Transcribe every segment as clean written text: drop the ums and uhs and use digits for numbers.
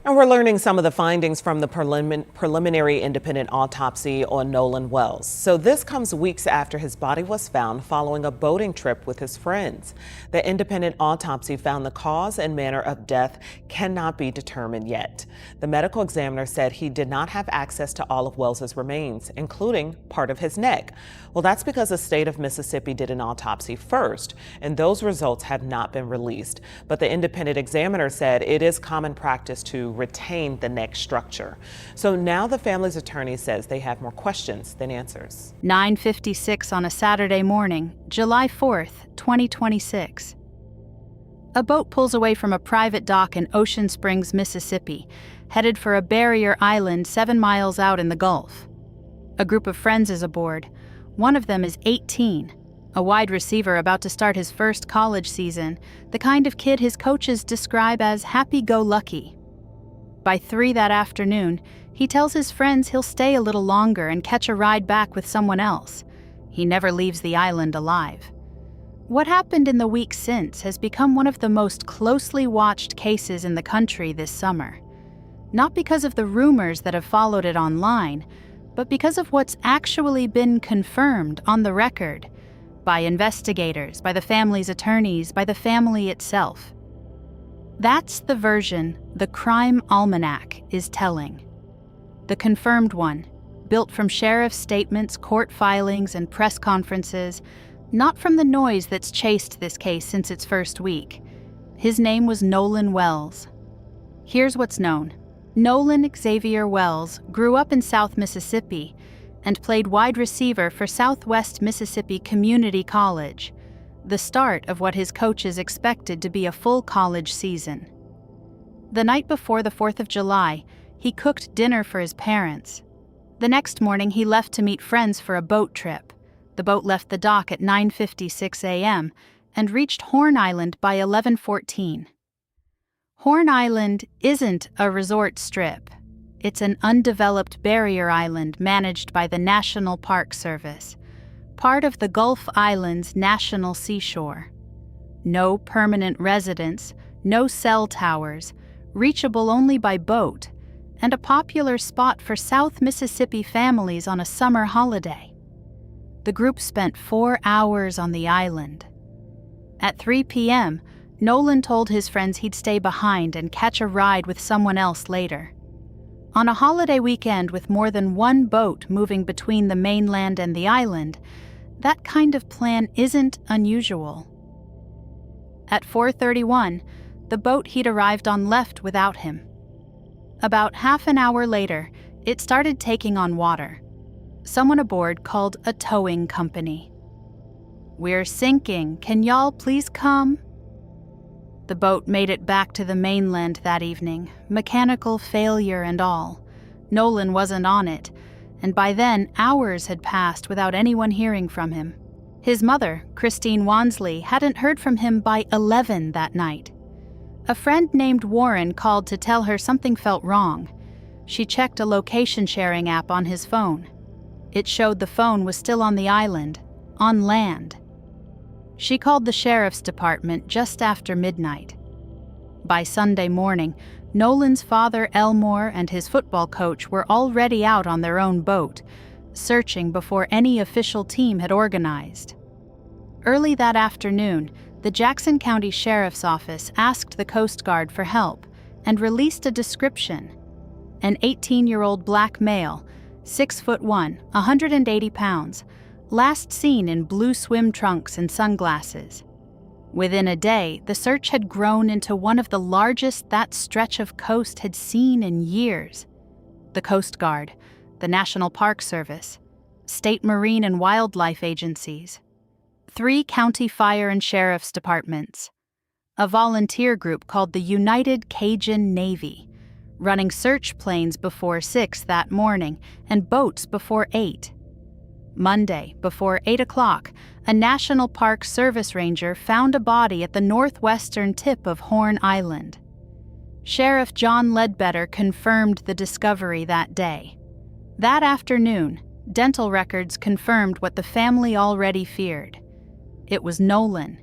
And we're learning some of the findings from the preliminary independent autopsy on Nolan Wells. So this comes weeks after his body was found following a boating trip with his friends. The independent autopsy found the cause and manner of death cannot be determined yet. The medical examiner said he did not have access to all of Wells's remains, including part of his neck. Well, that's because the state of Mississippi did an autopsy first, and those results have not been released. But the independent examiner said it is common practice to retain the neck structure. So now the family's attorney says they have more questions than answers. 9:56 on a Saturday morning, July 4th, 2026. A boat pulls away from a private dock in Ocean Springs, Mississippi, headed for a barrier island 7 miles out in the Gulf. A group of friends is aboard. One of them is 18, a wide receiver about to start his first college season, the kind of kid his coaches describe as happy-go-lucky. By 3 that afternoon, he tells his friends he'll stay a little longer and catch a ride back with someone else. He never leaves the island alive. What happened in the week since has become one of the most closely watched cases in the country this summer. Not because of the rumors that have followed it online, but because of what's actually been confirmed on the record by investigators, by the family's attorneys, by the family itself. That's the version the Crime Almanac is telling. The confirmed one, built from sheriff's statements, court filings, and press conferences, not from the noise that's chased this case since its first week. His name was Nolan Wells. Here's what's known. Nolan Xavier Wells grew up in South Mississippi and played wide receiver for Southwest Mississippi Community College, the start of what his coaches expected to be a full college season. The night before the 4th of July, he cooked dinner for his parents. The next morning, he left to meet friends for a boat trip. The boat left the dock at 9:56 a.m. and reached Horn Island by 11:14. Horn Island isn't a resort strip. It's an undeveloped barrier island managed by the National Park Service, part of the Gulf Islands National Seashore. No permanent residents, no cell towers, reachable only by boat, and a popular spot for South Mississippi families on a summer holiday. The group spent 4 hours on the island. At 3 p.m., Nolan told his friends he'd stay behind and catch a ride with someone else later. On a holiday weekend with more than one boat moving between the mainland and the island, that kind of plan isn't unusual. At 4:31, the boat he'd arrived on left without him. About half an hour later, it started taking on water. Someone aboard called a towing company. "We're sinking. Can y'all please come?" The boat made it back to the mainland that evening, mechanical failure and all. Nolan wasn't on it, and by then hours had passed without anyone hearing from him. His mother, Christine Wansley, hadn't heard from him by 11 that night. A friend named Warren called to tell her something felt wrong. She checked a location-sharing app on his phone. It showed the phone was still on the island, on land. She called the sheriff's department just after midnight. By Sunday morning, Nolan's father, Elmore, and his football coach were already out on their own boat, searching before any official team had organized. Early that afternoon, the Jackson County Sheriff's Office asked the Coast Guard for help and released a description. An 18-year-old black male, 6'1", 180 pounds, last seen in blue swim trunks and sunglasses. Within a day, the search had grown into one of the largest that stretch of coast had seen in years. The Coast Guard, the National Park Service, state marine and wildlife agencies, 3 county fire and sheriff's departments, a volunteer group called the United Cajun Navy, running search planes before 6 that morning and boats before 8. Monday, before 8 o'clock, a National Park Service ranger found a body at the northwestern tip of Horn Island. Sheriff John Ledbetter confirmed the discovery that day. That afternoon, dental records confirmed what the family already feared. It was Nolan.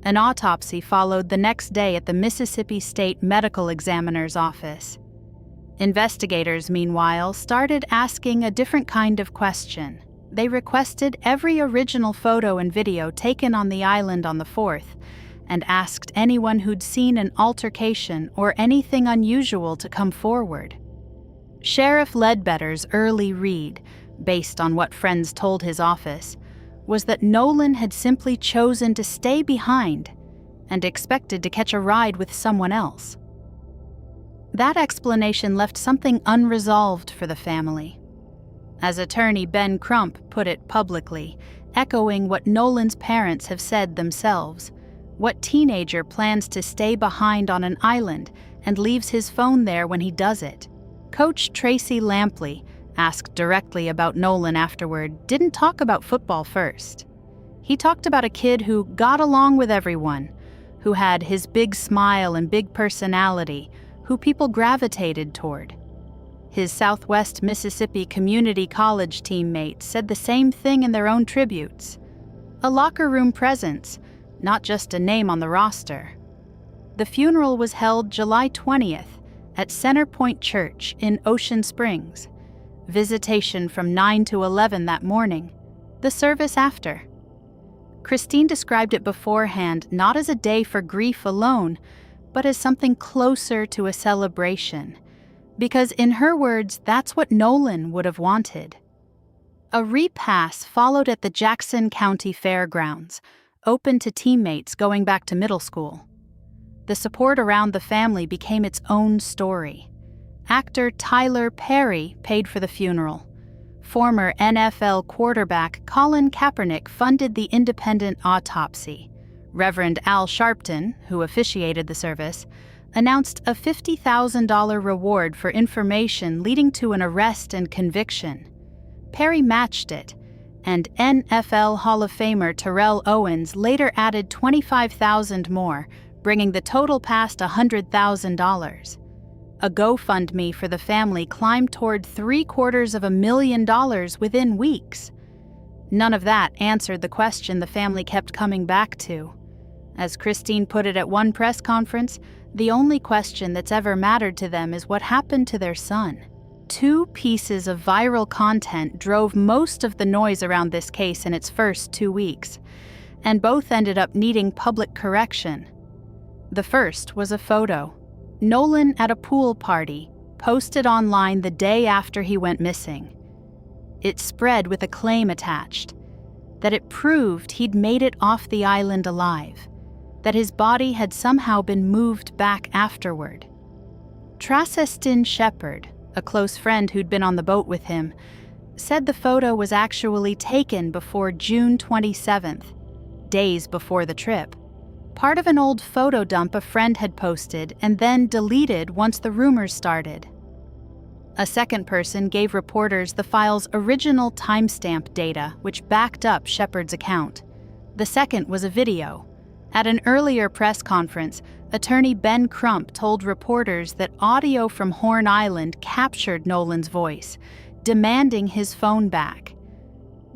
An autopsy followed the next day at the Mississippi State Medical Examiner's office. Investigators, meanwhile, started asking a different kind of question. They requested every original photo and video taken on the island on the 4th, and asked anyone who'd seen an altercation or anything unusual to come forward. Sheriff Ledbetter's early read, based on what friends told his office, was that Nolan had simply chosen to stay behind and expected to catch a ride with someone else. That explanation left something unresolved for the family. As attorney Ben Crump put it publicly, echoing what Nolan's parents have said themselves, what teenager plans to stay behind on an island and leaves his phone there when he does it? Coach Tracy Lampley, asked directly about Nolan afterward, didn't talk about football first. He talked about a kid who got along with everyone, who had his big smile and big personality, who people gravitated toward. His Southwest Mississippi Community College teammates said the same thing in their own tributes. A locker room presence, not just a name on the roster. The funeral was held July 20th at Center Point Church in Ocean Springs. Visitation from 9 to 11 that morning, the service after. Christine described it beforehand not as a day for grief alone, but as something closer to a celebration. Because in her words, that's what Nolan would have wanted. A repass followed at the Jackson County Fairgrounds, open to teammates going back to middle school. The support around the family became its own story. Actor Tyler Perry paid for the funeral. Former NFL quarterback Colin Kaepernick funded the independent autopsy. Reverend Al Sharpton, who officiated the service, announced a $50,000 reward for information leading to an arrest and conviction. Perry matched it, and NFL Hall of Famer Terrell Owens later added $25,000 more, bringing the total past $100,000. A GoFundMe for the family climbed toward $750,000 within weeks. None of that answered the question the family kept coming back to. As Christine put it at one press conference, the only question that's ever mattered to them is what happened to their son. 2 pieces of viral content drove most of the noise around this case in its first 2 weeks, and both ended up needing public correction. The first was a photo. Nolan at a pool party, posted online the day after he went missing. It spread with a claim attached, that it proved he'd made it off the island alive, that his body had somehow been moved back afterward. Tracestin Shepard, a close friend who'd been on the boat with him, said the photo was actually taken before June 27th, days before the trip. Part of an old photo dump a friend had posted and then deleted once the rumors started. A second person gave reporters the file's original timestamp data, which backed up Shepard's account. The second was a video. At an earlier press conference, attorney Ben Crump told reporters that audio from Horn Island captured Nolan's voice, demanding his phone back.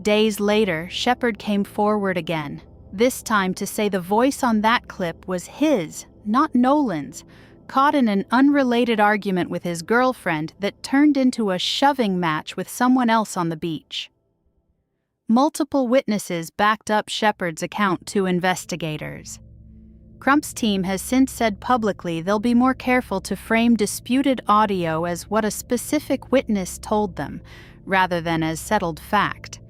Days later, Shepard came forward again, this time to say the voice on that clip was his, not Nolan's, caught in an unrelated argument with his girlfriend that turned into a shoving match with someone else on the beach. Multiple witnesses backed up Shepard's account to investigators. Crump's team has since said publicly they'll be more careful to frame disputed audio as what a specific witness told them, rather than as settled fact.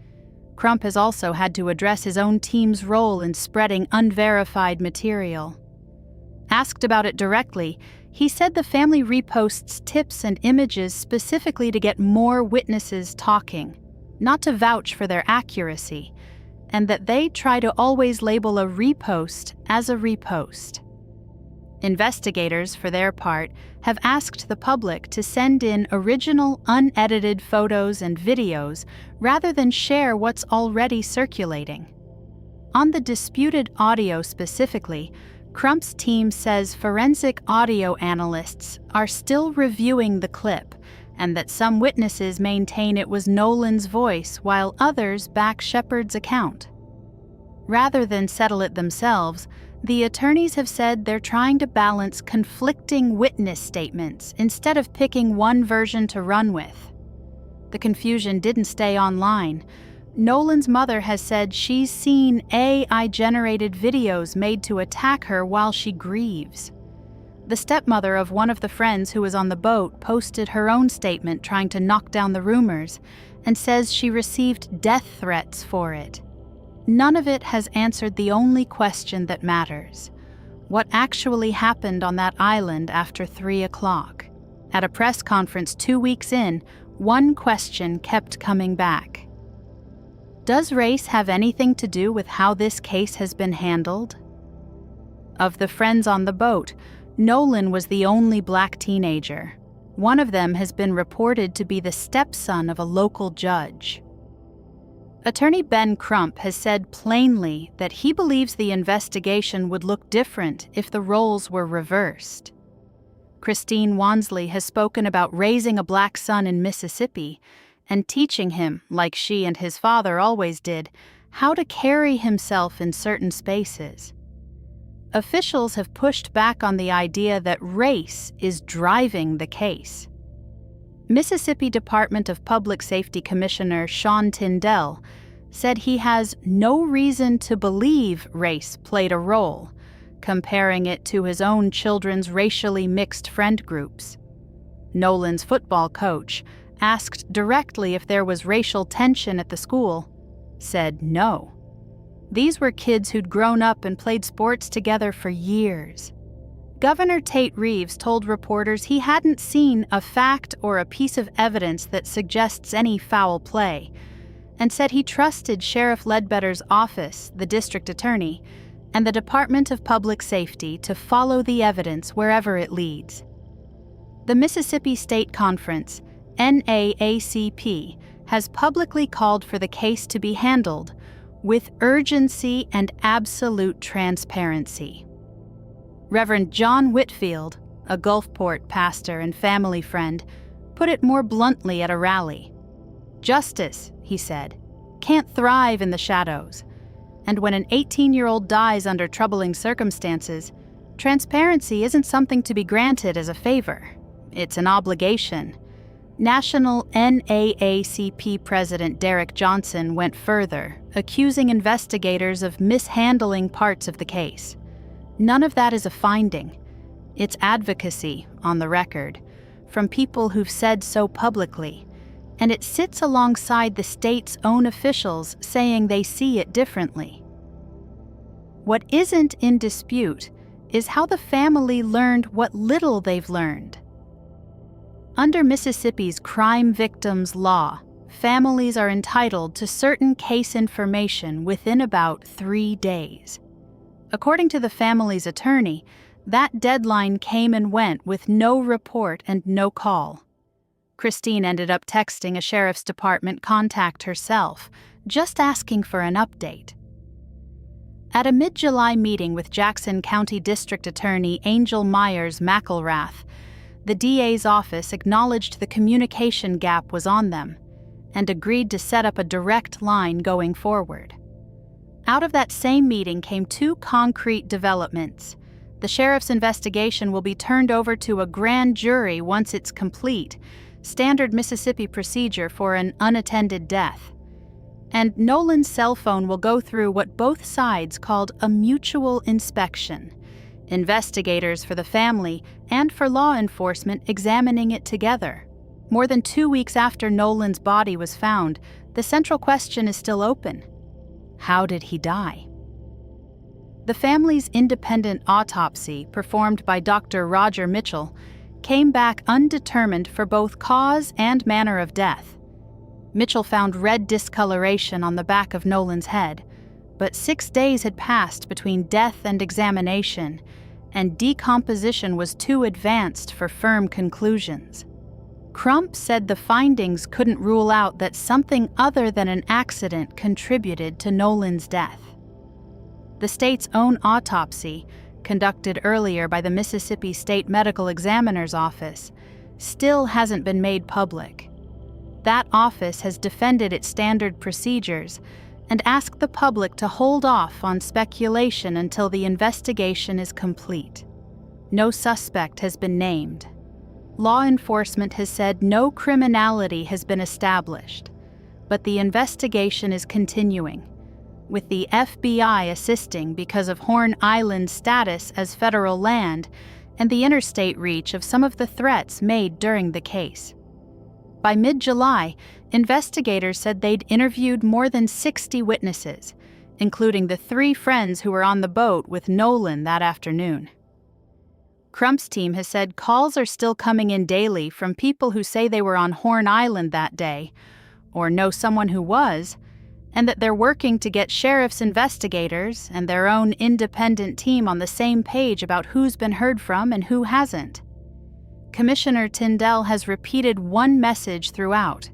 Crump has also had to address his own team's role in spreading unverified material. Asked about it directly, he said the family reposts tips and images specifically to get more witnesses talking, not to vouch for their accuracy, and that they try to always label a repost as a repost. Investigators, for their part, have asked the public to send in original, unedited photos and videos rather than share what's already circulating. On the disputed audio specifically, Crump's team says forensic audio analysts are still reviewing the clip, and that some witnesses maintain it was Nolan's voice while others back Shepard's account. Rather than settle it themselves, The attorneys have said they're trying to balance conflicting witness statements instead of picking one version to run with. The confusion didn't stay online. Nolan's mother has said she's seen AI-generated videos made to attack her while she grieves. The stepmother of one of the friends who was on the boat posted her own statement trying to knock down the rumors and says she received death threats for it. None of it has answered the only question that matters: what actually happened on that island after 3 o'clock? At a press conference 2 weeks in, one question kept coming back. Does race have anything to do with how this case has been handled? Of the friends on the boat, Nolan was the only black teenager. One of them has been reported to be the stepson of a local judge. Attorney Ben Crump has said plainly that he believes the investigation would look different if the roles were reversed. Christine Wansley has spoken about raising a black son in Mississippi and teaching him, like she and his father always did, how to carry himself in certain spaces. Officials have pushed back on the idea that race is driving the case. Mississippi Department of Public Safety Commissioner Sean Tyndall said he has no reason to believe race played a role, comparing it to his own children's racially mixed friend groups. Nolan's football coach, asked directly if there was racial tension at the school, said no. These were kids who'd grown up and played sports together for years. Governor Tate Reeves told reporters he hadn't seen a fact or a piece of evidence that suggests any foul play, and said he trusted Sheriff Ledbetter's office, the district attorney, and the Department of Public Safety to follow the evidence wherever it leads. The Mississippi State Conference, NAACP, has publicly called for the case to be handled with urgency and absolute transparency. Reverend John Whitfield, a Gulfport pastor and family friend, put it more bluntly at a rally. Justice, he said, can't thrive in the shadows. And when an 18-year-old dies under troubling circumstances, transparency isn't something to be granted as a favor. It's an obligation. National NAACP President Derek Johnson went further, accusing investigators of mishandling parts of the case. None of that is a finding. It's advocacy, on the record, from people who've said so publicly, and it sits alongside the state's own officials saying they see it differently. What isn't in dispute is how the family learned what little they've learned. Under Mississippi's crime victims law, families are entitled to certain case information within about 3 days. According to the family's attorney, that deadline came and went with no report and no call. Christine ended up texting a sheriff's department contact herself, just asking for an update. At a mid-July meeting with Jackson County District Attorney Angel Myers McElrath, the DA's office acknowledged the communication gap was on them and agreed to set up a direct line going forward. Out of that same meeting came 2 concrete developments. The sheriff's investigation will be turned over to a grand jury once it's complete, standard Mississippi procedure for an unattended death. And Nolan's cell phone will go through what both sides called a mutual inspection. Investigators for the family and for law enforcement examining it together. More than 2 weeks after Nolan's body was found, the central question is still open. How did he die? The family's independent autopsy, performed by Dr. Roger Mitchell, came back undetermined for both cause and manner of death. Mitchell found red discoloration on the back of Nolan's head, but 6 days had passed between death and examination, and decomposition was too advanced for firm conclusions. Crump said the findings couldn't rule out that something other than an accident contributed to Nolan's death. The state's own autopsy, conducted earlier by the Mississippi State Medical Examiner's Office, still hasn't been made public. That office has defended its standard procedures and ask the public to hold off on speculation until the investigation is complete. No suspect has been named. Law enforcement has said no criminality has been established, but the investigation is continuing, with the FBI assisting because of Horn Island's status as federal land and the interstate reach of some of the threats made during the case. By mid-July, investigators said they'd interviewed more than 60 witnesses, including the 3 friends who were on the boat with Nolan that afternoon. Crump's team has said calls are still coming in daily from people who say they were on Horn Island that day, or know someone who was, and that they're working to get sheriff's investigators and their own independent team on the same page about who's been heard from and who hasn't. Commissioner Tyndall has repeated one message throughout.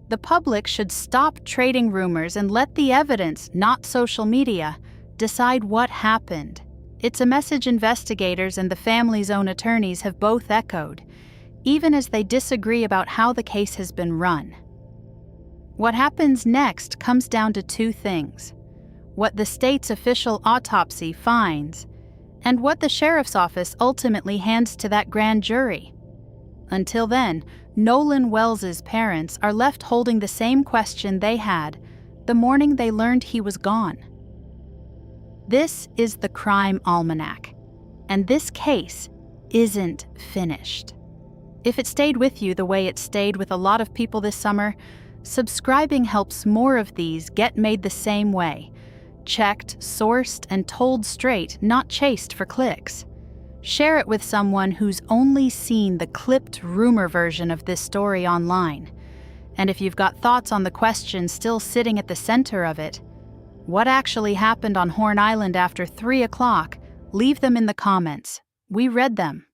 The public should stop trading rumors and let the evidence, not social media, decide what happened. It's a message investigators and the family's own attorneys have both echoed, even as they disagree about how the case has been run. What happens next comes down to 2 things: what the state's official autopsy finds, and what the sheriff's office ultimately hands to that grand jury. Until then, Nolan Wells' parents are left holding the same question they had the morning they learned he was gone. This is the Crime Almanac, and this case isn't finished. If it stayed with you the way it stayed with a lot of people this summer, subscribing helps more of these get made the same way. Checked, sourced, and told straight, not chased for clicks. Share it with someone who's only seen the clipped rumor version of this story online. And if you've got thoughts on the question still sitting at the center of it, what actually happened on Horn Island after 3 o'clock, leave them in the comments. We read them.